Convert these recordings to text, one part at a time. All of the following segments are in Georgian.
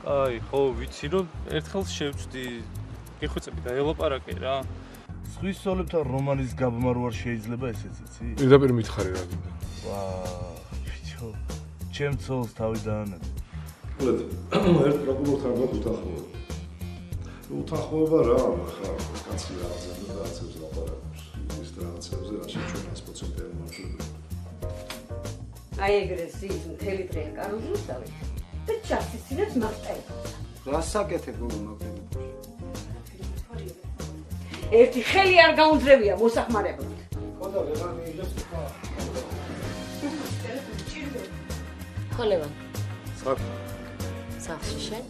აი, ხო, ვიცი რომ ერთხელ შევწდი. გიხვეწები დაელაპარაკე რა. სხვის სოლებთან რომანის გაბმარვა შეიძლება ესეც იცი? პირდაპირ მითხარი რა გინდა. ბიჭო, ჩემ ცოლს თავი დაანებე. ერთ პროკურორთან გვუთახმო. უთახმობა რა, ხა, კაცი რაღაცებზე და რაღაცებზე ლაპარაკობს. ის რაღაცებზე რა შეჩვენა 100%-იანი მარშრუტი. აი ეგრეს ის მთელი დღე კარუზულსავით და ჩასიცინებს მასტაიბს. რა საკეთე გოგო მაგდები? ერთი ხელი არ გაუნძრევია მოსახმარებლად. ხო და ვეღარ მიიღებს ხა. ხო ლევან, საქმე სახლში შენ?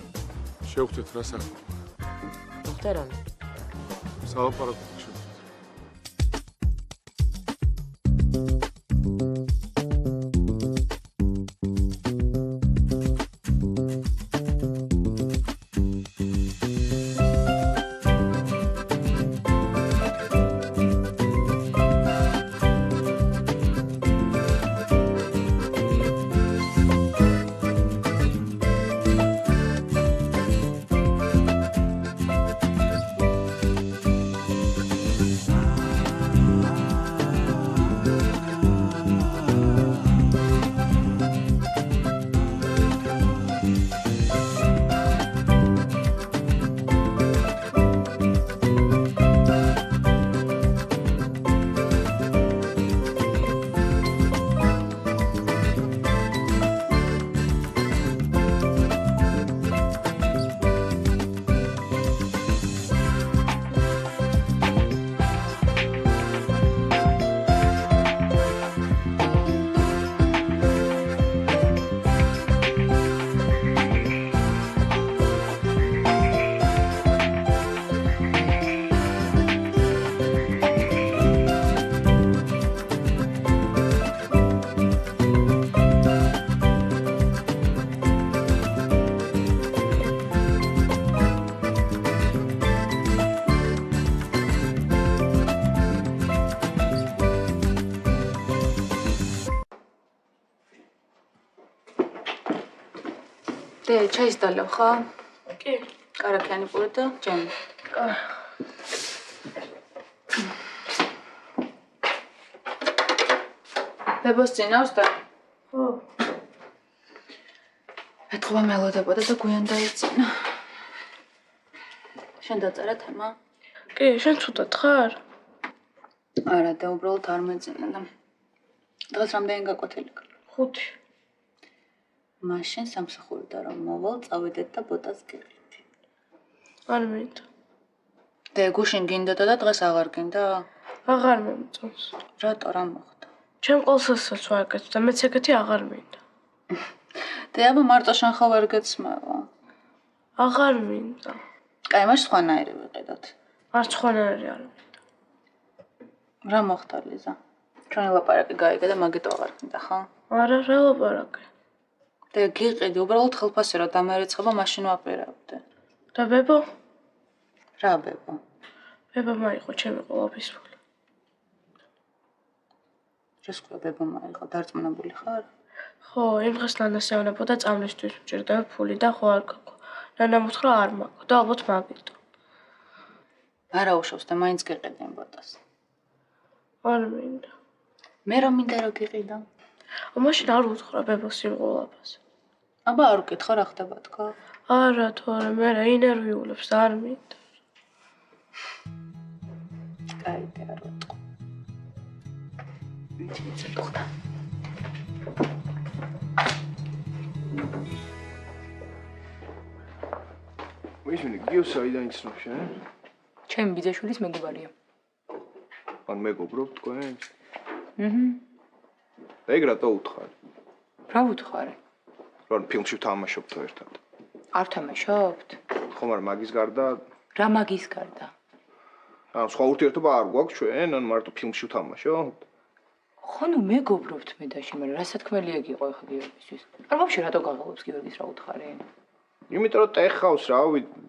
შევხვდეთ რა საქმე. მოხდა რამე? სალაპარაკო შევხვდეთ. დე, ჩაის დალევ ხა? კი. კარაქიანი პური და ჯემი. ბებოს წინავს და? ხო. ეთქობა მელოდებოდა და გვიან დაიწინა. შენ დაწერა თემა? კი, შენ ცუდად ხარ? არა, და უბრალოდ არ მეძინა და დღეს რამდენი გაკვეთილი? 5. მაშინ სამსახურიდან რომ მოვალ, წავედეთ და ბოტას გიყიდით. არ მინდა. დე, გუშინ გინდოდა და დღეს აღარ გინდა? აღარ მომწონს. რატო რა მოხდა? ჩემ ყოლსაც ვაკეთებ და მეც ეგეთი აღარ მინდა. დე, აბა მარტო შენ ხო ვერ გეცმევა? აღარ მინდა. კაი, მაშ სხვანაირი ვიყიდოთ. არ სხვანაირი არ მინდა. რა მოხდა ლიზა? ჩვენი ლაპარაკი გაიგე და მაგით აღარ გინდა, ხო? არა, რა ლაპარაკი? დე, გიყიდი, უბრალოდ ხელფასი რა დამერიცხება, მაშინ ვაპირებდე. და ბებო? რა ბებო? ბებო მაიყო ჩემი ყოლაფის ფული. რას ქვია ბებო მაიყო, დარწმუნებული ხარ? ხო, იმ დღეს ნანას ევნებოდა წამლისთვის მჭირდება ფული და ხო არ გაქო. ნანა მოთხრა არ მაქვს და ალბათ მაგიტო. არა უშავს და მაინც გიყიდი იმ ბოტას. არ მინდა. მე რომ მინდა რომ გიყიდო? მაშინ არ უთხრა ბებოს იმ ყოლაფას. აბა არ უკითხო რა ხდება თქო? არა, თორე მე რა ინერვიულებს არ მინდა. კაი, და არ ვატყო. ვიცი თქო. ვიშინი გიოს საიდან იცნობ შენ? ჩემი ბიძაშვილის მეგობარია. ან მეგობრობ თქვენ? აჰა. ეგ რატო უთხარ? რა უთხარი? რომ ფილმში ვთამაშობთ ერთად. არ თამაშობთ? ხომ არ მაგის გარდა? რა მაგის გარდა? ან სხვა ურთიერთობა არ გვაქვს ჩვენ, ან მარტო ფილმში ვთამაშობთ? ხო ნუ მეგობრობთ მე და შენ, მაგრამ რა სათქმელია გიყო ხა გიორგისთვის? არ ვაფშე რატო გაღალობს გიორგის რა უთხარი? იმიტომ რომ ტეხავს რა,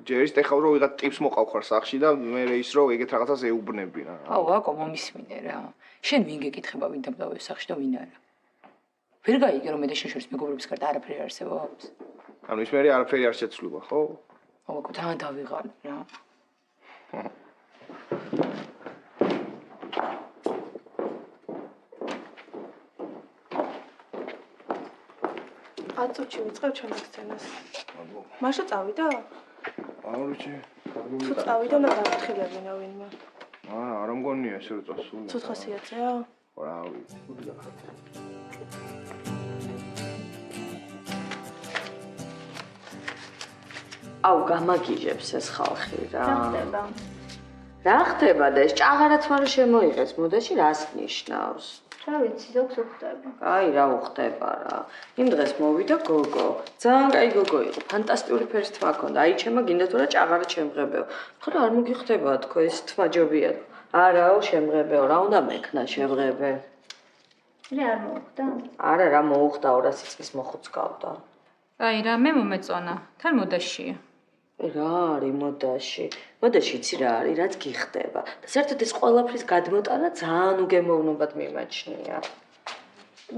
ჯერის ტეხავს რომ ვიღაც ტიპს მოყავ ხარ სახში და მე ის რომ ეგეთ რაღაცას ეუბნები რა. აუ, აკო მომისმინე რა. შენ ვინ გეკითხება ვინ დამდავებს სახში და ვინ არა? ვერ გაიგე რომ მე და შენ შორის მეგობრობის გარდა არაფერი არსებობს? ანუ ის მე არაფერი არ შეცვლივა, ხო? მოგო თან დავიღალე რა. აწუჩი ვიწყებ ჩემს სცენას. მაშა წავიდა? აურჩი. თუ წავიდა, უნდა გავთხილებინა ვინმე. არ მგონია ესე რომ წასული. ცუთ ხასიათზეა? რა ვიცი. აუ გამაგიჟებს ეს ხალხი რა. რა ხდება? რა ხდება და ეს ჭაღარაც მარა შემოიღეს მოდაში რას ნიშნავს? რა ვიცი, ზოგს უხდება. აი რა უხდება რა. იმ დღეს მოვიდა გოგო. ძალიან კაი გოგო იყო. ფანტასტიკური ფერის თმა ჰქონდა. აი ჩემმა გინდა თუ რა ჭაღარა შემღებეო. ხოლო არ მოგიხდება თქო ეს თმაჯობია. არაო შემღებეო. რა უნდა მექნა შემღებე? რა არ მოხდა? არა რა მოუხდა 200 წლის მოხუცკავდა. აი რა მე მომეწონა. თან მოდაშია. რა არის მოდაში? მოდაში იცი რა არის, რაც გიხდება. და საერთოდ ეს ყველაფრის გადმოტანა ძალიან უგემოვნებად მიმაჩნია.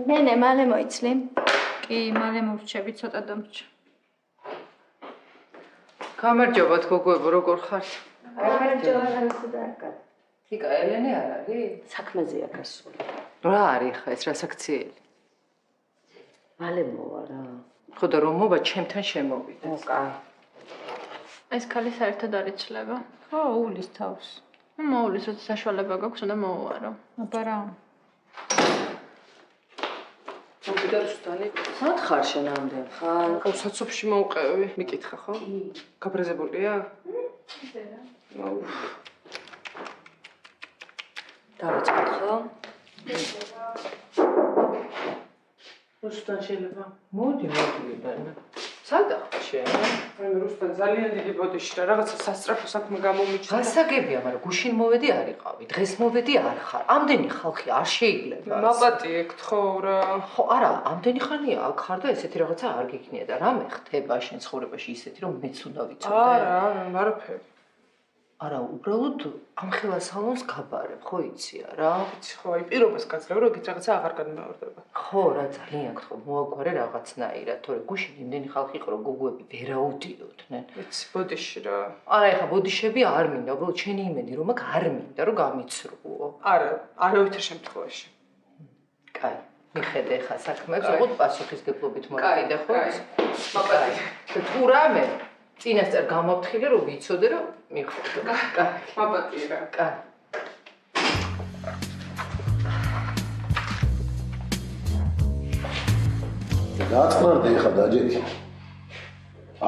ნენე, მალე მოიცლი. კი, მალე მოვჩები, ცოტა დამრჩა. გამარჯობათ გოგოებო, როგორ ხართ? გამარჯობა, გასუდარკა. თიკა ელენე არ არის? საქმეზეა გასული. რა არის ხა ეს რა საქციელი? მალე მოვა რა. ხო და რომ მოვა ჩემთან შემოვიდა. კაი. ეს ქალი საერთოდ არ იცლება. ხო, უulis თავს. მოვulis, როცა საშუალება გაქვს, უნდა მოვუარო. აბა რა. მოვიდა რუსტანი. სად ხარ შენ ამდენ ხარ? ხო, საცობში მოვყევი. მიკითხა ხო? გაბრაზებულია? აუ. დავიწყოთ ხო? რუსტან შეიძლება. მოდი, ბანა. სადა ხარ შენ? მე რუსტან ძალიან დიდი ბოდიშია, რაღაცა სასწრაფო საქმე გამომიჩნდა. გასაგებია, მაგრამ გუშინ მოვედი არ იყავი. დღეს მოვედი არ ხარ. ამდენი ხალხი არ შეიძლება. მაპატიე გთხოვ რა. ხო, არა, ამდენი ხანია აქ ხარ და ესეთი რაღაცა არ გიქნია და რამე ხდება შენ ცხოვრებაში ისეთი, რომ მეც უნდა ვიცოდე. არა, არაფერი. არა, უბრალოდ ამ ხელა სალონს გაბარებ, ხო იცია რა? ვიცი, ხო, აი პირობას გაძლევ, რომ იქ რაღაცა აღარ განმეორდება. ხო, რა ძალიან გთხოვ, მოაგვარე რაღაცნაირად, თორე გუშინ იმდენი ხალხი იყო, რომ გოგოები ვერაუდიოდნენ. ვიცი, ბოდიში რა. არა, ეხა ბოდიშები არ მინდა, უბრალოდ შენი იმედი რომ აქ არ მინდა, რომ გამიცრუო. არა, არავითარ შემთხვევაში. კაი, მიხედე ხა საქმეებს, ოღონდ პასუხისგებლობით მოვაკიდე, ხო? მაპატიე. თუ რამე წინასწარ გამოვთხილე, რომ ვიცოდე, რომ მიხვდე. კაი, მაპატიე რა. კაი. გაწყნარდი ხა დაჯეთი.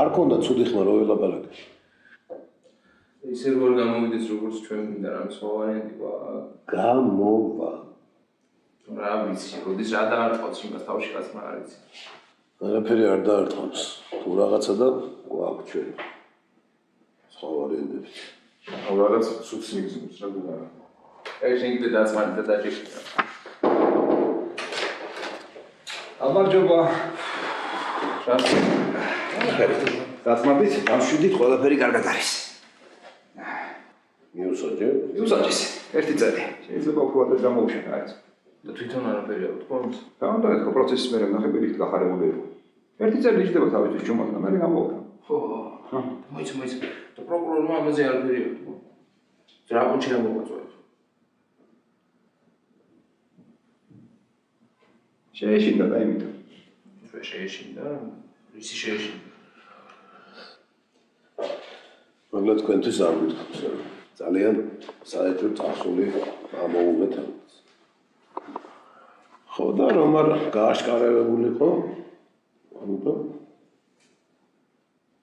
არ ქონდა ცუდი ხმა რო ველაპარაკე. ისე როგორ გამოვიდეს როგორც ჩვენ მინდა რამის მოვარიანდი ვარ. გამოვა. რა ვიცი, როდის რა დაარტყავს იმას თავში კაცმა არ იცი. არაფერი არ დაარტყავს. თუ რაღაცა და გვაქვს ჩვენ. სხვა ვარიანტები. აუ რაღაც სუცი მიგზნობს რა გულა. ეს შეგდე დაწმარდა და დაჭიქნა. გამარჯობა. რა? დაწმარდით? დამშვიდით, ყველაფერი კარგად არის. მიუსაჯე? მიუსაჯეს. ერთი წელი. შეიძლება უბრალოდ გამოუშვათ არის. და თვითონ არაფერი არ ვთქვათ. გამოდეთ ხო პროცესის მერე ნახებებით გახარებული იყო. ერთი წელი იჭდება თავისთვის ჩუმად და მე გამოვიდა. ხო. მოიცა. და პროკურორმა ამაზე არაფერი არ ვთქვა. რა გუჩი რა მოგვაწევთ. შეეშინდა და იმითო. შეეშინდა? ისი შეეშინდა? მაგრამ თქვენთვის არ ვიტყვის რა. ძალიან საერთოდ წასული ამოუღეთ ამას. ხო და რომ არ გააშკარავებულიყო, ამიტომ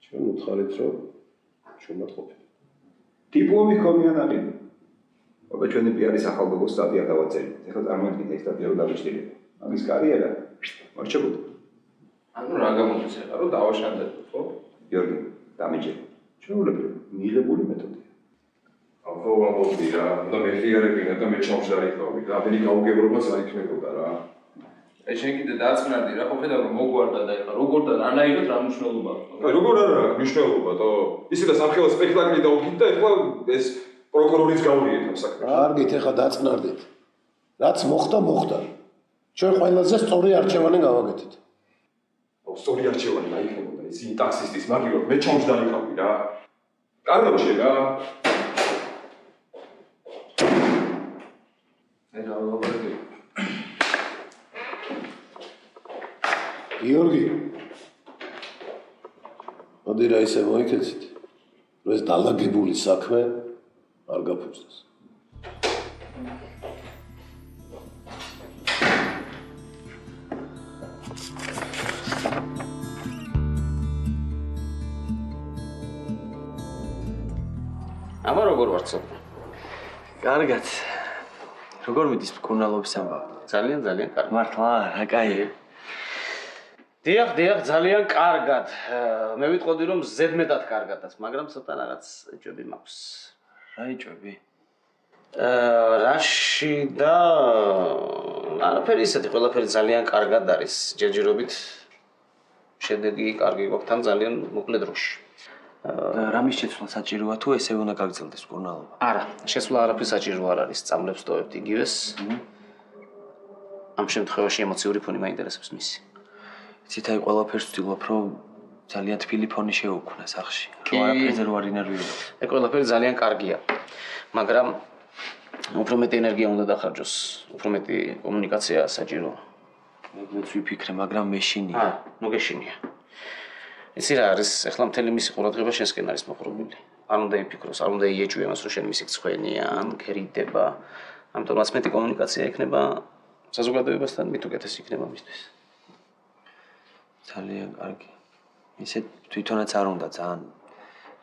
ჩვენ უთხარით რომ ჩვენად ყოფილი. დიპლომი ჰქონია ნაკლები. აბა ჩვენი პიარის ახალგოგოს სტატია დავაწერეთ. ეხლა წარმოიდგინეთ ეს სტატია რომ დავიჭრილებ. ამის კარიერა მარჩებოდა. ანუ რა გამოდის ახლა რომ დავაშანდეთ, ხო? გიორგი, დამიჯერე. ჩვეულებრივ მიღებული მეთოდია. ახლა ვამბობდი რა, უნდა მეხიარებინა და მე ჩამშდარი ხავი. რაბენი გაუგებრობას არ იქნებოდა რა. ეს შენ კიდე დააწმნარდი რა, ხო ხედავ რომ მოგვარდა და ეხლა როგორ და რანაირად რა მნიშვნელობა აქვს. აი როგორ არა მნიშვნელობა და ისე და სამხელა სპექტაკლი დავუდგით და ეხლა ეს პროკურორის გავდიეთ ამ საქმეს. კარგით, ეხლა დაწყნარდით. რაც მოხდა, მოხდა. ჩვენ ყველაზე სწორი არჩევანი გავაკეთეთ. სწორი არჩევანი გაიქნებოდა ისინი ტაქსისტის მაგივრად მე ჩამჯდარი ყავი რა. კარგოჩე რა. რა ვაბარები. გიორგი. მოდი რა ისე მოიქეცით. რომ ეს დალაგებული საქმე არ გაფუძდეს. აბა როგორ ვარ ცოტა? კარგად. როგორ მიდის მკურნალობის ამბავი? ძალიან კარგად. მართლა, რა კაი. დიახ, ძალიან კარგად. მე ვიტყოდი რომ ზედმეტად კარგადაც, მაგრამ ცოტა რაღაც ეჭვები მაქვს. რა ეჭვები? რაში და არაფერი ისეთი, ყველაფერი ძალიან კარგად არის. ჯერჯერობით შედეგი კარგი გვაქვს თან ძალიან მოკლე დროში. რამის შეცვლა საჭიროა თუ ესე უნდა გაგრძელდეს მკურნალობა? არა, შეცვლა არაფერი საჭირო არ არის. სწავლებს ტოვებთ იგივეს. ამ შემთხვევაში ემოციური ფონი მაინტერესებს მისი. იცით აი ყველაფერს ვცდილობ რომ ძალიან თბილი ფონი შეუქმნა სახში. რომ არაფერზე რო არ ინერვიულობ. ეგ ყველაფერი ძალიან კარგია. მაგრამ უფრო მეტი ენერგია უნდა დახარჯოს, უფრო მეტი კომუნიკაცია საჭიროა. მეც ვიფიქრე, მაგრამ მეშინია. ნუ გეშინია. იცი რა არის, ეხლა მთელი მისი ყურადღება შენსკენ არის მოყრობილი. არ უნდა იფიქროს, არ უნდა იეჭვი ამას, რომ შენ მისი ცხენია, ან ქერიდება. ამიტომ რაც მეტი კომუნიკაცია იქნება საზოგადოებასთან, მით უკეთესი იქნება მისთვის. ძალიან კარგი. ისე თვითონაც არ უნდა ძალიან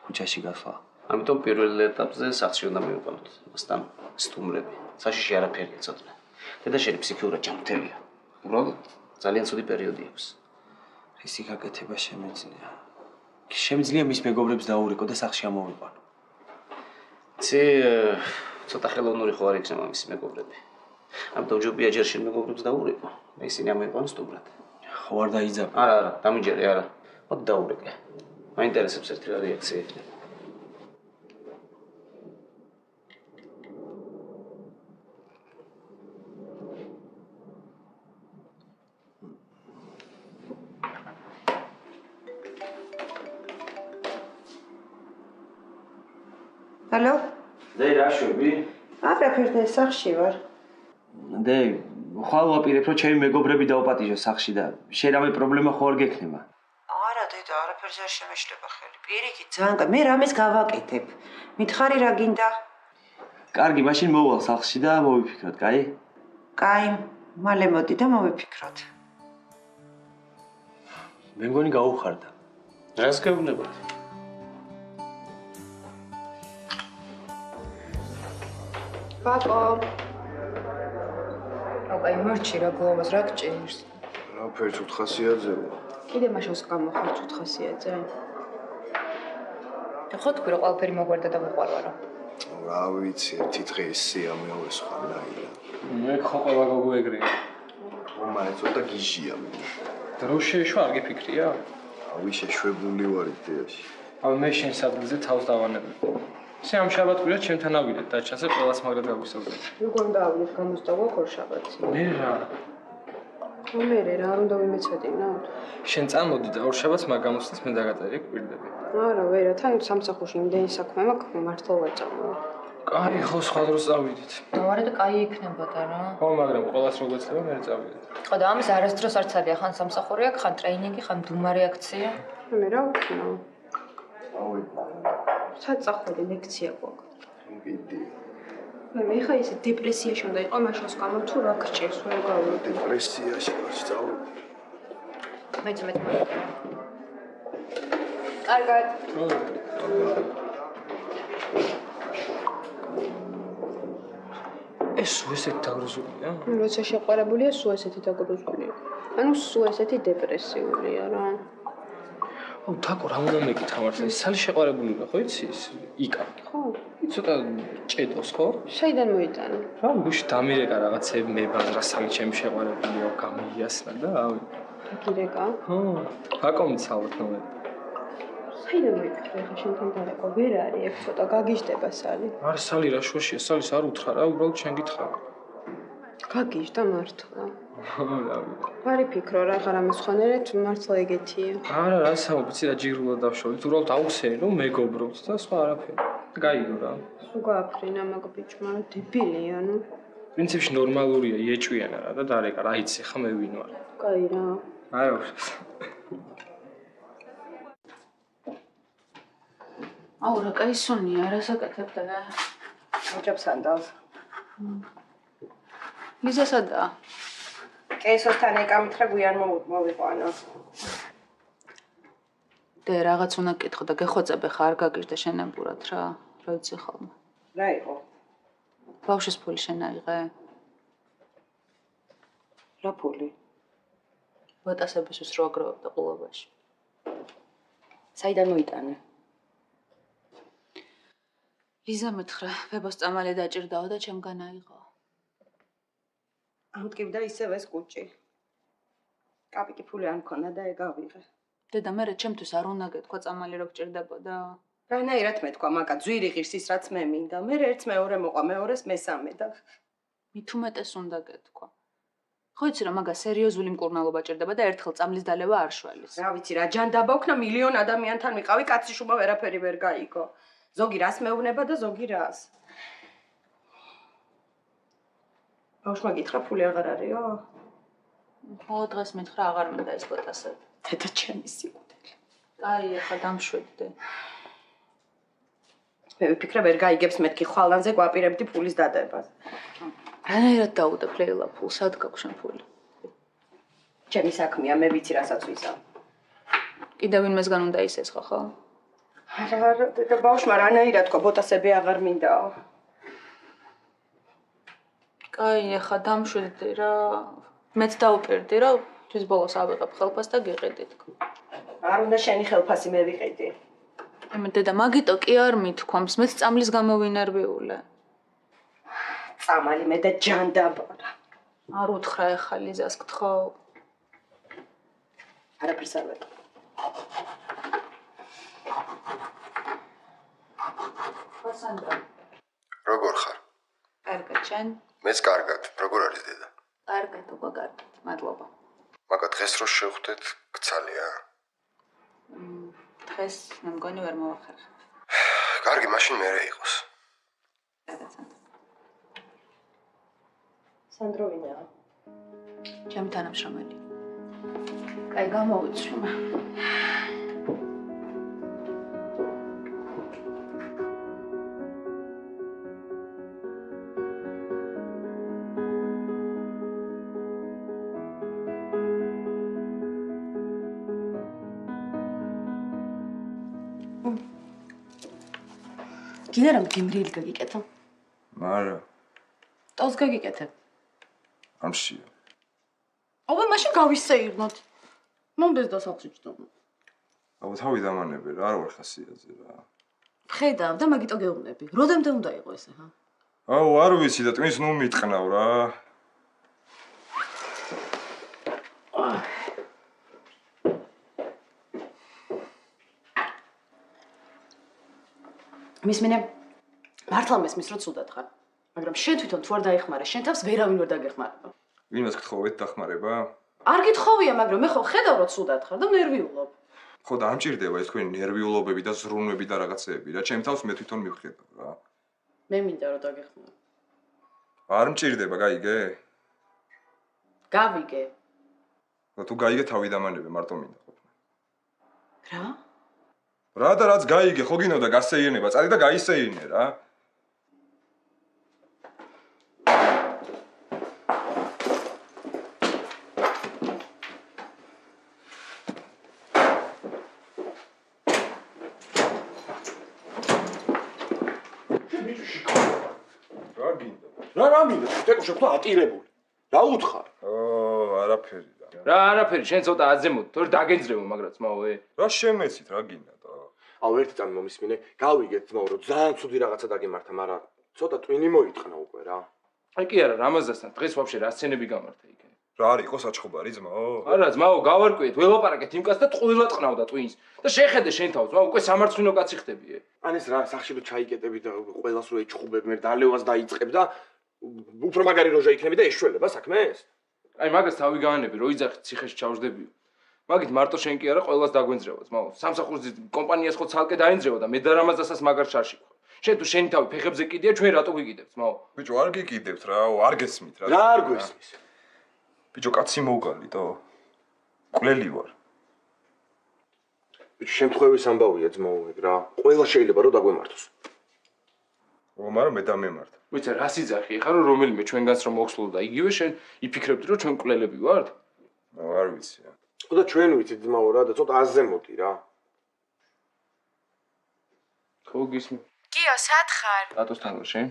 ქუჩაში გასვლა. ამიტომ პირველ ეტაპზე სახლში უნდა მივიყვანოთ. მასთან სტუმრები. საშიში არაფერია ცოტა. დედაშენი ფსიქიურად ჯანმრთელია. უბრალოდ ძალიან ცუდი პერიოდი აქვს. ისი გაკეთება შემიძლია. შემიძლია მის მეგობრებს დაურეკო და სახლში ამოვიყვანო. ცი ცოტა ხელოვნური ხო არ იქნება მისი მეგობრები. ამიტომ ჯობია ჯერ შენ მეგობრებს დაურეკო. მე ისინი ამოიყვანო სტუმრად. ხო არ დაიძაბე. არა, დამიჯერე, არა. მოდი დაურეკე. მაინტერესებს ერთი რა რეაქცია იქნება. Алло? დე რა შვები? არაფერდა სახში ვარ. დე ხვალ ვაპირებ რომ ჩემი მეგობრები დაუპატიჟო სახში და შენ რამე პრობლემა ხო არ გექნება? არა დედა, არაფერზე არ შემეშლება ხელი. პირიქით, ძალიან მე რამეს გავაკეთებ. მითხარი რა გინდა? კარგი, მაშინ მოვალ სახში და მოვიფიქროთ, კაი? კაი, მალე მოდი და მოვიფიქროთ. მე მგონი გაუხარდა. რას გეუბნებათ? Papa. Აბაი მარჩი რა გლოვას რა გჭირს? რა ფერს უთხასიაძეო? კიდე მაშოს გამოხარც უთხასიაძე? ხო თქვი რომ ყველაფერი მოგვარდა და ვიყვარვარო. რა ვიცი, ერთი დღე ისეა მეორე სხვანაირად. მე ხო ყველა გოგო ეგრეა. მაინც ცოტა გიჟია მე. დროშეშვა არ გიფიქრია? ავი შეშვებული ვარ იდეაში. ავი მე შენ სადგილზე თავს დავანებებ. შენ ამ შაბათკვირა ჩემთან ავიდეთ და ჩასე ყველას მაგრად გაგვისწავლეთ. როგორ დავიდეთ გამოსწავლა ხორ შაბათს? მე რა? მე რა არ უნდა ვიმეცადინო? შენ წამოდი და ორ შაბათს მაგ გამოსვლას მე დაგაწერი კვირდები. არა, ვერა, თან სამსახურში იმდენი საქმე მაქვს, მართლა ვერ წამოვა. კაი, ხო სხვა დროს წავიდით. დავარე და კაი იქნებოდა რა. ხო, მაგრამ ყველას რო გვეცლება მე წავიდეთ. ხო და ამის არასდროს არ ცადია, ხან სამსახური აქვს, ხან ტრეინინგი, ხან დუმარი აქცია. მე რა ვქნა? საწახველი ლექცია გვაქვს. კიდე. მე ხა ისე დეპრესიაში უნდა იყო მაშოს გამო თუ რა გჭირს ვერ გავიგე. დეპრესიაში ვარ სწავლობ. მეც. კარგად. ეს სუესეთ დაგრუზულია? როცა შეყვარებულია, სულ ესეთი დაგრუზულია. ანუ სულ ესეთი დეპრესიულია რა. ო, თაკო რა უნდა მეკითხა მართლა? ის სალი შეყვარებულია, ხო იცი? იკა. ხო. ცოტა ჭედოს, ხო? საიდან მოიტანა? რა, გუში დამირეკა რაღაცები მებაზრა სალი ჩემი შეყვარებულია, გამიიასნა და ავი. გირეკა? ხო. აკომიცავთ ნომერ. საიდან მოიტანა? ხა შენთან დარეკო ვერ არის, ეგ ცოტა გაგიჟდება სალი. არ სალი რა შოშია, სალის არ უთხრა რა, უბრალოდ შენ გითხარ. გაგიჟდა მართლა. რა ვარი ფიქრო რა ღარამე სხვანაირად მართლა ეგეთია. არა რა საუბიცი და ჯიგრულად დავშოვით. უბრალოდ აუხსენი რომ მეგობრობს და სხვა არაფერი. გაიგო რა. სულ გააფრინა მაგ ბიჭმა, დებილია ნუ. პრინციპში ნორმალურია, იეჭვიანა რა და დარეკა, რა იცი ხა მე ვინ ვარ. კაი რა. არა უშავს. აუ რა კაი სონია, რა საკეთებდა რა. ოჯახ სანდალს. ლიზა სადაა? კეისოსთან ეკამითხრა გვიან მოვიყვანო. დე რაღაც უნდა გკითხო და გეხვეწებე ხარ გაგიჟდა შენებურად რა. რა იცი ხოლმე. რა იყო? ბავშვის ფული შენ აიღე? რა ფული? ვატასებისთვის რო აგროვებდა ყულობაში. საიდან მოიტანე? ლიზა მითხრა, ფებოს წამალე დაჭირდაო და ჩემგან აიღო. ამტკივდა ისევ ეს კუჭი. კაპიკი ფული არ მქონდა და ეგ ავიღე. დედა მე ჩემთვის არ უნდა გეთქვა წამალი რო გჭირდებოდა. რანაირად მეთქვა მაკა ძვირი ღირს ის რაც მე მინდა. მე ერთს მეორე მოყვა, მეორეს მესამე და მით უმეტეს უნდა გეთქვა. ხო იცი რომ მაგა სერიოზული მკურნალობა ჭირდება და ერთხელ წამლის დალევა არ შველის. რა ვიცი რა ჯანდაბა ვქნა მილიონ ადამიანთან ვიყავი კაცი შუმა ვერაფერი ვერ გაიგო. ზოგი რას მეუბნება და ზოგი რას. ბავშვმა გითხრა ფული აღარ არისო? ხო დღეს მითხრა აღარ მინდა ეს ბოტასები. დედა ჩემი სიკვდილი. კაი ახლა დამშვიდდე. მე ვიფიქრე ვერ გაიგებს მეთქი ხვალანზე გვაპირებდი ფულის დადებას. რანაირად დაუდებ ლეილა ფულს, სად გაქვს შენ ფული? ჩემი საქმეა, მე ვიცი რასაც ვიზამ. კიდევ ვინმესგან უნდა ისესხო, ხო? არა, დედა ბავშვმა რანაირად თქვა ბოტასები აღარ მინდაო. კაი, ახლა დამშვიდდი რა. მეც დავუპირდი რა, თვის ბოლოს ავიღებ ხელფას და გიყიდით. არ უნდა შენი ხელფასი მე ვიყიდი. ემე დედა, მაგიტო კი არ მithქვამს, მეც წამლის გამო ვინერვიულე. წამალი მე და ჯანდაბა. არ უთხრა ახლა ლიზას გთხოვ. არაფერს არ ვეტყვი. ხოსანდრა. როგორ ხარ? კარგად, შენ? მეც კარგად. როგორ არის დედა? კარგად, უკვე კარგად. მადლობა. მაგა დღეს რო შევხვდეთ, გცალია? დღეს მე მგონი ვერ მოვახერხებ. კარგი, მაშინ მერე იყოს. სანდრო ვინაა? ჩემი თანამშრომელი. კაი, გამოვიცვლო. გინდა რომ გემრიელი გაგიკეთო? არა. ტოს გაგიკეთებ. ამშია. აბა მაშინ გავისეირნოთ. მომდეს დასახში ჭდომა. აბა თავი დამანები რა, არ ვარ ხასიათზე რა. ხედავ და მაგიტო გეუბნები. როდემდე უნდა იყო ესე, ჰა? აუ, არ ვიცი და ტვინს ნუ მიტყნავ რა. მისმინე მართლა მესმის რომ ცუდად ხარ. მაგრამ შენ თვითონ თუ არ დაიხმარე, შენ თავს ვერავინ ვერ დაგეხმარება. ვინმეს გთხოვეთ დახმარება? არ გითხოვია, მაგრამ მე ხო ხედავ რომ ცუდად ხარ და ნერვიულობ. ხო და არ მჭირდება ეს თქვენი ნერვიულობები და ზრუნვები და რაღაცეები რა. ჩემ თავს მე თვითონ მივხედავ რა. მე მინდა რომ დაგეხმარო. არ მჭირდება, გაიგე? გავიგე. და თუ გაიგე თავი დამანები მარტო მინდა ყოფნა. რა? რა და რაც გაიგე, ხო გინდა გასეირნება, წადი და გაისეირნე რა. რა მინდა? თეკო შეფლა ატირებული. რა უთხარ? არაფერი რა. რა არაფერი, შენ ცოტა აზემოთ, თორე დაგენძრევო მაგრა ძმაო. რა შემეცით, რა გინდა და? აუ ერთი წამი მომისმინე, გავიგეთ ძმაო, რომ ძალიან ცუდი რაღაცა დაგემართა, მაგრამ ცოტა ტვინი მოიტყნა უკვე რა. აი კი არა, რამაზასთან დღეს ვაფშე რა სცენები გამართა იქ. რა არის იყო საჩხობარი ძმაო? არა, ძმაო, გავარკვიეთ, ველაპარაკეთ იმ კაცს და ტყუილად ყნავდა ტვინს. და შეხედე შენ თავს, ძმაო, უკვე სამარცხვინო კაცი ხდები. ან ეს რა, სახში რო ჩაიკეტები და ყველას რო ეჩხუბებ, მე დალევას დაიწყებ და უფრო მაგარი როჟა იქნები და ეშველება საქმეს? აი მაგას თავი გაანები, რო იძახი ციხეში ჩავждებიო. მაგით მარტო შენ კი არა, ყველას დაგვენძრევა, ძმაო. სამსახურს კომპანიას ხო ცალკე დაენძრევა და მე დარამაზასაც მაგარ შარში ხო. შენ თუ შენი თავი ფეხებზე კიდია, ჩვენ რატო გიკიდებთ, ძმაო? ბიჭო, არ გიკიდებთ რა, არ გესმით რა. რა არ გვესმის? ბიჭო, კაცი მოვგალიდო. კვლელი ვარ. ბიჭო, შემთხვევის ამბავია ძმაო ეგ რა. ყველა შეიძლება რომ დაგვემართოს. მაგრამ მე დამემართ. ვიცი რა სიძახი ხარ რომ რომელიმე ჩვენგანს რომ მოხსოვდა და იგივე შენ იფიქრებდი რომ ჩვენ კვლელები ვართ? არ ვიცი რა. ხო და ჩვენ ვიცით ძმაო რა და ცოტა აზემოდი რა. ხო გისმი. კიო, სად ხარ? რატოსთან ვარ შენ?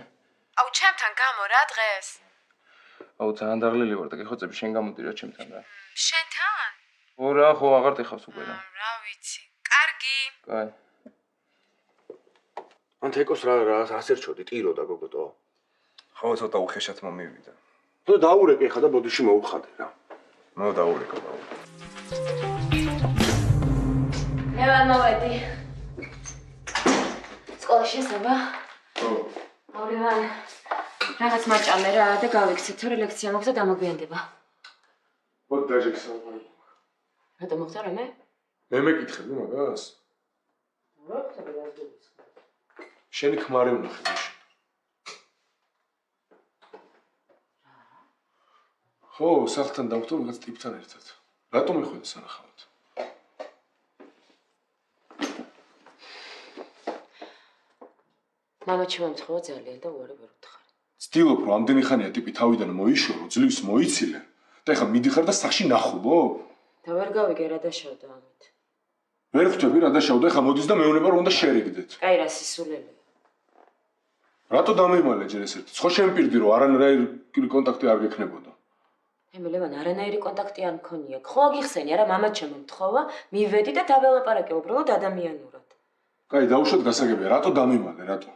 აუ, ჩემთან გამო რა დღეს? აუ ძალიან დაღლილი ვარ და გეხოცები შენ გამოდი რა ჩემთან რა. შენთან? ო რა ხო აღარ ტეხავს უკვე რა. რა ვიცი. კარგი. კაი. ან თეკოს რა ასერჩოდი ტირო და გოგოტო. ხო ცოტა უხეშად მომივიდა. ხო და დაურეკე ხა და ბოდიში მოუხადე რა. ნუ დაურეკე. მე ვარ მოვედი. სკოლაში ესება? ხო. აურევან. რაღაც მაჭამე რა და გავიქცეთ, თორე ლექცია მაქვს და დამოგვიანდება. მოდ დაჟექსავ. რატომ მოხდა რამე? მე მეკითხები მაგას? რა ხდება რაზეც? შენი ქმარი უნახე მაშინ. ხო, სახლთან დავხვდო რაღაც ტიპთან ერთად. რატომ მიხვედი სანახავად? მამა შემომთხოვა ძალიან და უარი ვერ უთხრა. ცდილობ რომ ამდენი ხანია ტიპი თავიდან მოიშორო, ძლივს მოიცილე და ეხლა მიდიხარ და სახში ნახულო? და ვერ გავიგე რა დაშავდა ამით. ვერ ხვდები რა დაშავდა, ეხლა მოდის და მეუბნება რომ უნდა შერიგდეთ. კაი რა სისულელეა. რატო დამიმალე ჯერ ეს ერთი? ხო შემპირდი რომ არანაირი კონტაქტი არ გექნებოდა. ემელევან არანაირი კონტაქტი არ მქონია. ხო აგიხსენი არა, მამა შემომთხოვა, მივედი და დაველაპარაკე უბრალოდ ადამიანურად. კაი, დაუშვათ გასაგებია, რატო დამიმალე, რატო?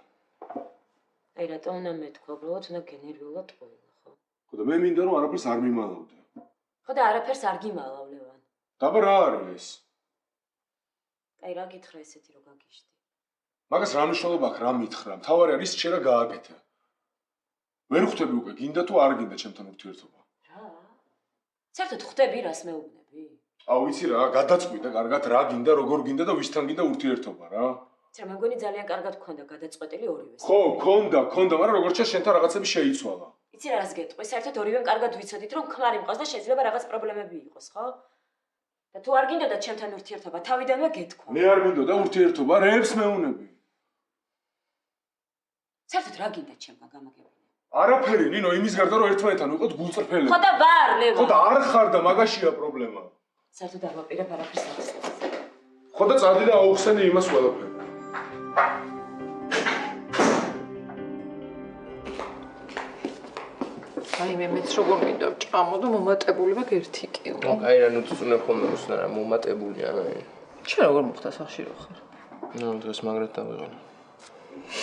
აი რატო უნდა მეთქვა, უბრალოდ უნდა გენერვიულად ყველა, ხო? ხო და მე მინდა რომ არაფერს არ მიმალავდე. ხო და არაფერს არ გიმალავ, ლევან. დაბა რა არის ეს? აი რა გითხრა ესეთი რომ გაგიშდი. მაგას რა მნიშვნელობა აქვს რა მითხრა? მთავარი არის შენ რა გააკეთე. ვერ ხვდები უკვე, გინდა თუ არ გინდა ჩემთან ურთიერთობა. რა? საერთოდ ხვდები რას მეუბნები? აუ ვიცი რა, გადაწყვიტე კარგად რა გინდა, როგორ გინდა და ვისთან გინდა ურთიერთობა რა. ცა მეგონი ძალიან კარგად გქონდა გადაწყვეტილი ორივეს. ხო, გქონდა, მაგრამ როგორც ჩანს შენთან რაღაცები შეიცვალა. იცი რა რას გეტყვი? საერთოდ ორივემ კარგად ვიცოდით რომ ქმარი მყავს და შეიძლება რაღაც პრობლემები იყოს, ხო? და თუ არ გინდოდა ჩემთან ურთიერთობა, თავიდანვე გეთქვა. მე არ მინდოდა ურთიერთობა, რეებს მეუნები. საერთოდ რა გინდა ჩემგან გამაგებინე? არაფერი, ნინო, იმის გარდა რომ ერთმანეთთან ვიყოთ გულწრფელები. ხო და ვარ, ლევან. ხო და არ ხარ და მაგაშია პრობლემა. საერთოდ დავაპირებ არაფერს ახსენს. ხო და წადი და აუხსენე იმას ყველაფერი. აი მე მეც როგორ მინდა ჭამო და მომატებული ვარ ერთი კილო. აი რა ნუ წუნე ხოლმე რუსნა რა მომატებულია რა. შენ როგორ მოხდა სახში რო ხარ? ნუ დღეს მაგრად დავიღალე.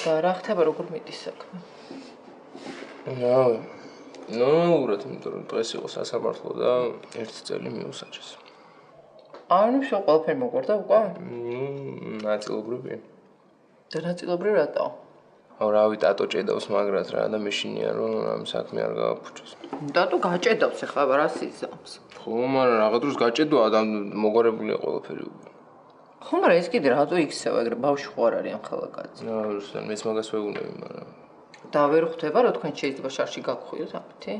და რა ხდება როგორ მიდის საქმე? ნორმალურად, იმიტომ რომ დღეს იყო სასამართლო და 1 წელი მიუსაჯეს. ანუ შენ ყველაფერი მოგვარდა უკვე? ნაწილობრივი. და ნაწილობრივ რატო? აუ რავი, ტატო ჭედავს მაგრად რა და მეშინია რომ ამ საქმე არ გავაფუჭოს. ტატო გაჭედავს ახლა რა სიზამს? ხო, მაგრამ რაღაც დროს გაჭედოა და მოგვარებულია ყველაფერი უკვე. ხო, მაგრამ ეს კიდე რატო იქცევა ეგრე ბავშვი ხო არ არის ამ ხალაკაცი? რუსთან, მეც მაგას ვეუბნები, მაგრამ და ვერ ხვდება რომ თქვენ შეიძლება შარში გაგხვიოთ ამითი?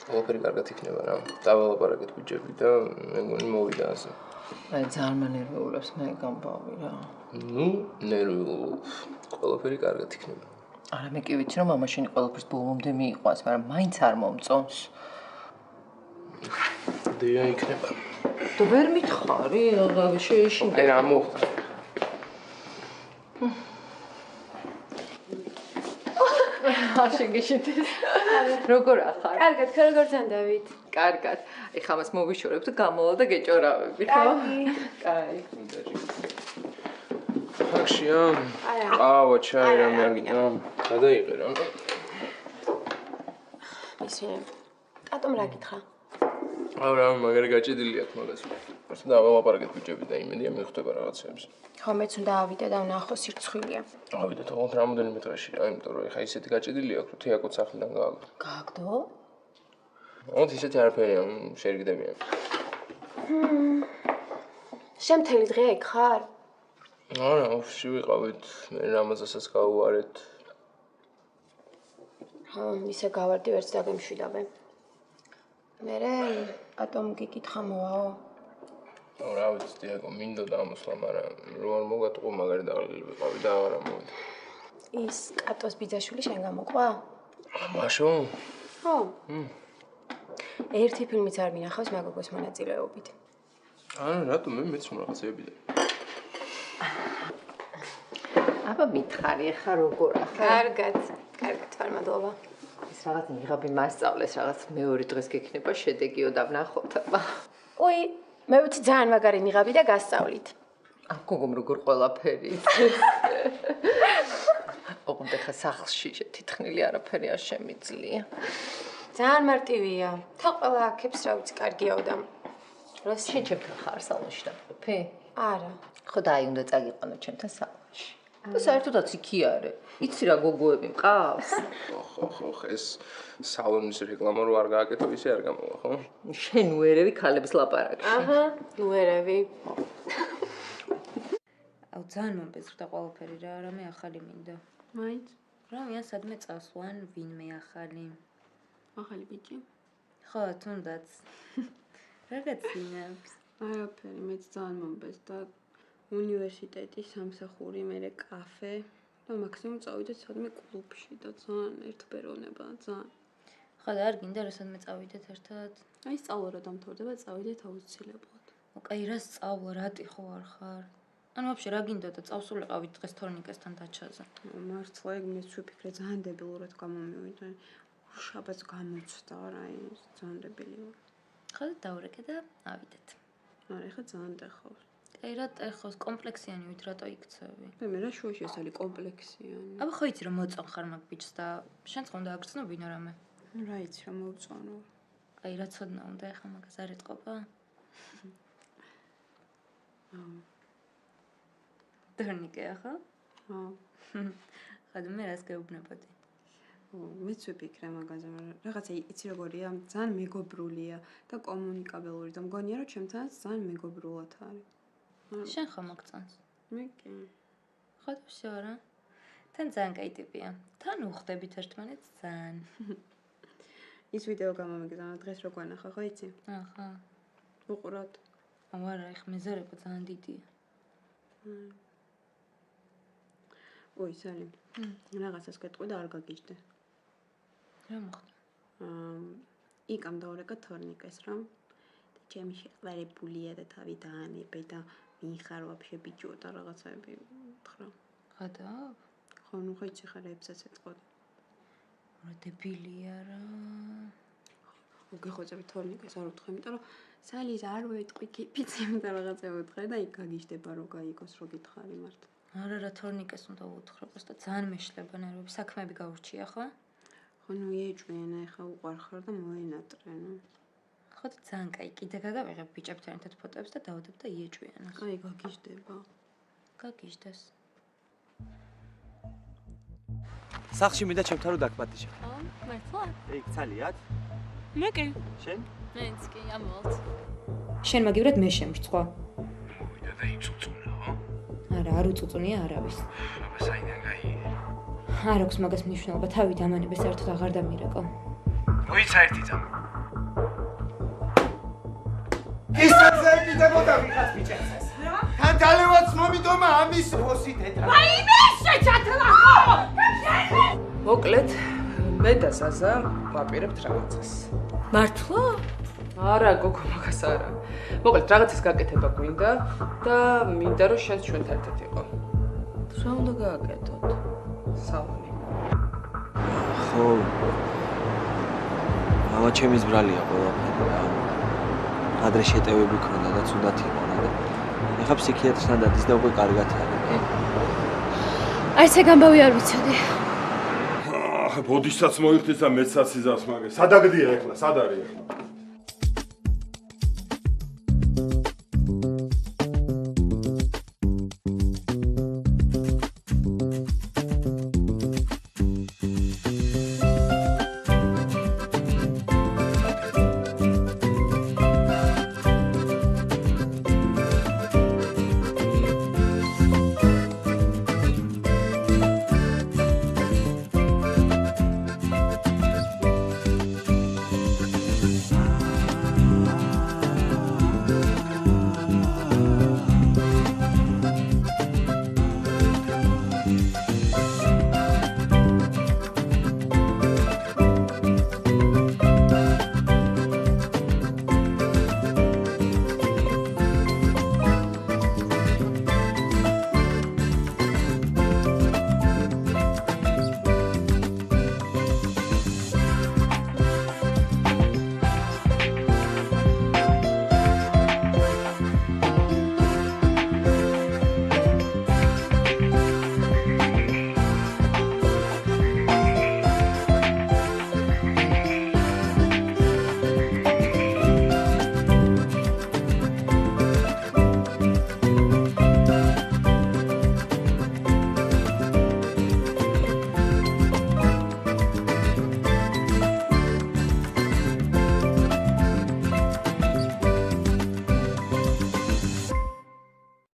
ყველაფერი კარგად იქნება რა. დაველაპარაკეთ ბიჭები და მე მგონი მოვიდა ასე. აი ძალიან ნერვიულებს მე გამბავი რა. ნუ ნერვიულობ. ყველაფერი კარგად იქნება. არა მე კი ვიცი რომ მამა შენი ყველაფერს ბოლომდე მიიყვანს, მაგრამ მაინც არ მომწონს. დია იქნება. თუ ვერ მითხარი, შეეშინდა. აი რა მოხდა? შეგეშინდეს. როგორ ახარ? კარგად, როგორ ზანდავით? კარგად. ეხლა მას მოვიშორებ და გამოვა და გეჭორავები, ხო? კაი. ხაქშია? ყავა, ჩაი რამე არ გინდა. გადაიღე რა. ისე. ტატომ რა გითხრა? არა, მაგარი გაჭედილი აქვს მაგას. ასე დავალაპარაკეთ ბიჭები და იმედია მიხვდება რაღაცებს. ხო, მეც უნდა ავიდე და ვნახო სირცხვილია. ავიდეთ, ოღონდ რამოდენიმე დღეში რა, იმიტომ რომ ეხა ისეთი გაჭედილი აქვს, რომ თეაკოც სახლიდან გააგო. გააგდო? ოღონდ ისეთი არაფერია, შეერგდებიან. შენ მთელი დღე იქ ხარ? არა, ოფისში ვიყავით, მე რამაზასაც გავუარეთ. ისე გავარდი ვერც დაგემშვიდობე. მერე ატომ გიკითხა მოვაო. რა ვიცი, დიაგო, მინდოდა ამოსვლა, მაგრამ რო არ მოგატყო, მაგარი დაღლილი ვიყავი და აღარა მოვიდა. ის კატოს ბიძაშვილი შენ გამოყვა? მაშო? ხო. ერთი ფილმიც არ მინახავს მაგოგოს მონაწილეობით. არა, რატომ მეც რაღაცეები და. აბა მითხარი, ხა როგორ ახლა? კარგად ვარ, მადლობა. ის რაღაც ნიღაბი მასწავლეს, რაღაც მეორე დღეს გექნება შედეგიო და ვნახოთ. ой, მე ვიცი ძალიან მაგარი ნიღაბი და გასწავლით. გოგომ როგორ ყველაფერი. ოღონდ ხა სახლში თითქმის არაფერი არ შემიძლია. ძალიან მარტივია. თა ყველა აქებს რა ვიცი, კარგია და შენ ჩემთან ხარ სალონში დაბრუნდი? არა. ხო და აი უნდა წაგიყვანო ჩემთან სალონში. და საერთოდაც იქიარე. იცი რა გოგოები მყავს? ხო, ეს სალონის რეკლამა რო არ გააკეთო, ისე არ გამოვა, ხო? შენ უერევი ქალებს ლაპარაკში. აჰა, უერევი. აუ ძალიან მომბეზრდა ყველაფერი რა, რამე ახალი მინდა. მაინც? რა, მიან სადმე წასვლან, ვინმე ახალი. ახალი ბიჭი? ხო, თუნდაც. რა გაცინებს? არაფერი, მეც ძალიან მომბეზრდა. უნივერსიტეტი, სამსახური, მერე კაფე და მაქსიმუმ წავიდეთ სადმე კლუბში და ძალიან ერთბეროვნება, ძალიან. ხო და არ გინდა რომ სადმე წავიდეთ ერთად? აი სწავლა რა დამთავრდება, წავიდეთ აუცილებლად. ოკეი, რა სწავლა, რატი ხო არ ხარ? ანუ ვაფშე რა გინდა და წავსულიყავით დღეს თორნიკესთან დაჩაზე. მართლა ეგ მეც ვიფიქრე, ძალიან დებილურად გამომივიდა. შაბათს გამოცდა რა, ძალიან დებილი ვარ. ხო და დავრეკე და ავიდეთ. არა, ხა ძალიან ტეხავს. აი რა ტეხოს, კომპლექსიანი ვით რატო იქცევი? მე რა შუაში ეს არის კომპლექსიანი. აბა ხო იცი რომ მოწონ ხარ მაგ ბიჭს და შენც უნდა აგრძნობინო რამე. რა იცი რა მოვწონო. აი რა ცოდნა უნდა ეხა მაგას არ ეთყობა? თორნიკე ახლა? ხო. ხადა მე რას გეუბნებოდი? მეც ვიფიქრე მაგაზე, რაღაცა იცი როგორია, ძალიან მეგობრულია და კომუნიკაბელური და მგონია რომ ჩემთანაც ძალიან მეგობრულად არის. შენ ხო მოგწონს? მე კი. ხო და всё რა. თან ძალიან კაი ტიპია. თან უხდებით ერთმანეთს ძალიან. ის ვიდეო გამომიგზავნა დღეს რო გვანახა, ხო იცი? ახლა. უყუროთ. არა, ეხ მეზარება ძალიან დიდია. ой, სალი. რაღაცას გეტყვი და არ გაგიჟდე. რა მოხდა? იკამ დაურეკა თორნიკეს რა. და ჩემი შეყვარებულია და თავი დაანებე და მიხარ ვაფშე ბიჭო და რაღაცები უთხრა. ხადა? ხო, ნუ ხო იცი ხარ ებსაც ეთყოდი. რა დებილია რა. უგეხოწები თორნიკეს არ უთხრა, იმიტომ რომ სალის არ ვეთყვი კიფიცი და რაღაცა უთხრა და იქ გაგიჟდება რო გაიგოს რო გითხარი მართლა. არა რა თორნიკეს უნდა უთხრა, просто ძალიან მეშლება ნერვები, საქმეები გაურჩია ხო? ხო, ნუ ეჭვიანა, ეხა უყარ ხარ და მოენატრე, ნუ. ხო და ძალიან კაი, კიდე გაგავიღებ ბიჭებთან ერთად ფოტოებს და დავდებ და იეჭვიანას. აი, გაგიჟდება. გაგიჟდეს. სახლში მინდა ჩემთან რომ დაგპატიჟე. მართლა? ეგ ცალიათ? მე კი. შენ? მეც კი, ამოვალთ. შენ მაგივრად მე შემრცხვა. მოვიდა და იწუწუნა, ხო? არა, არ უწუწუნია არავის. აბა საიდან გაიგე? არ აქვს მაგას მნიშვნელობა, თავი დამანebe საერთოდ აღარ დამირეკო. მოიცა ერთი წამი. ისაც ეკიდებოდა ვიღაც ბიჭებს. თან დალევაც მომიდომა ამის ფოსით ეთრა. აი მე შეჩათლა ხო? მოკლედ, მე და ზაზა ვაპირებთ რაღაცას. მართლა? არა, გოგო, მაგას არა. მოკლედ, რაღაცას გაკეთება გვინდა და მინდა რომ შენც ჩვენთან ერთად იყო. რა უნდა გააკეთოთ? სალონი. ხო. მამა ჩემის ბრალია ყველაფერი რა. ადრე შეტევები ქონდა და ცუდად იყონა და ეხა ფსიქიატრთან დადის და უკვე კარგად არის. აი ეს გამბავი არ ვიცოდი. ბოდისაც მოიხდეს და მეცაც იზავს მაგე. სადაგდია ეხლა? სად არის ეხლა?